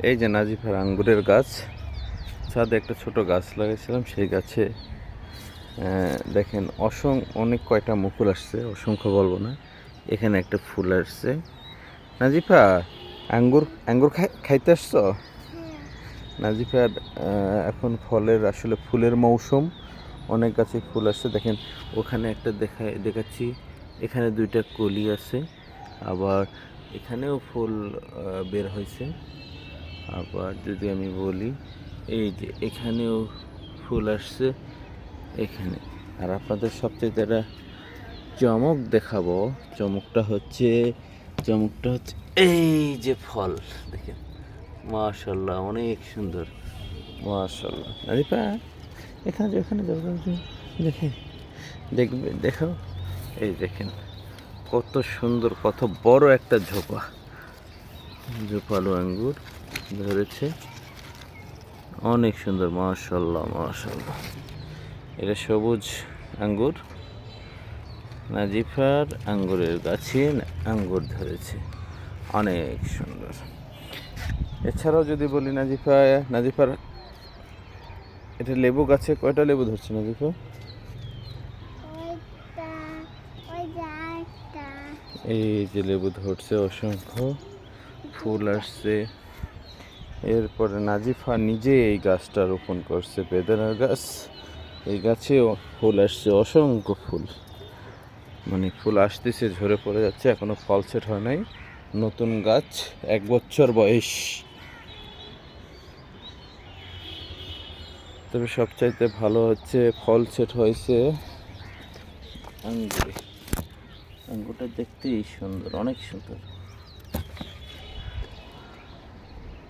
এই যে নাজিফার আঙ্গুরের গাছ, ছাদে একটা ছোট গাছ লাগাইছিলাম, সেই গাছে দেখেন অনেক কয়টা মুকুল আসছে, অসংখ্য বলবো না। এখানে একটা ফুল আসছে। নাজিফা, আঙ্গুর আঙ্গুর খাইতে আসছো? নাজিফার এখন ফলের আসলে ফুলের মৌসুম, অনেক গাছে ফুল আসছে। দেখেন ওখানে একটা দেখাচ্ছি, এখানে দুইটা কলি আছে, আবার এখানেও ফুল বের হয়েছে। আবার যদি আমি বলি, এই যে এখানেও ফুল আসছে এখানে। আর আপনাদের সবচেয়ে একটা চমক দেখাবো, চমকটা হচ্ছে এই যে ফল দেখেন, মাশাল্লাহ অনেক সুন্দর, মাশাল্লাহ। নাজিফা এখানে যাও দেখে দেখাও, এই দেখেন কত সুন্দর, কত বড় একটা ঝোপালো আঙ্গুর ধরেছে, অনেক সুন্দর, মাশাল্লাহ মাশাল্লাহ। এটা সবুজ আঙ্গুর, নাজিফার আঙ্গুরের গাছে আঙ্গুর ধরেছে, অনেক সুন্দর। এছাড়াও যদি বলি নাজিফার এটা লেবু গাছে কয়টা লেবু ধরছে নাজিফা? এই যে লেবু ধরছে, অসংখ্য ফুল আসছে। এরপরে নাজিফা নিজে এই গাছটা রোপণ করছে, বেদানার গাছ। এই গাছেও ফুল আসছে, অসংখ্য ফুল, মানে ফুল আসতেছে, ঝরে পড়ে যাচ্ছে, এখনো ফল সেট হয় নাই, নতুন গাছ, 1 বছর বয়স। তবে সবচাইতে ভালো হচ্ছে ফল সেট হয়েছে আঙ্গুরটা দেখতেই সুন্দর, অনেক সুন্দর।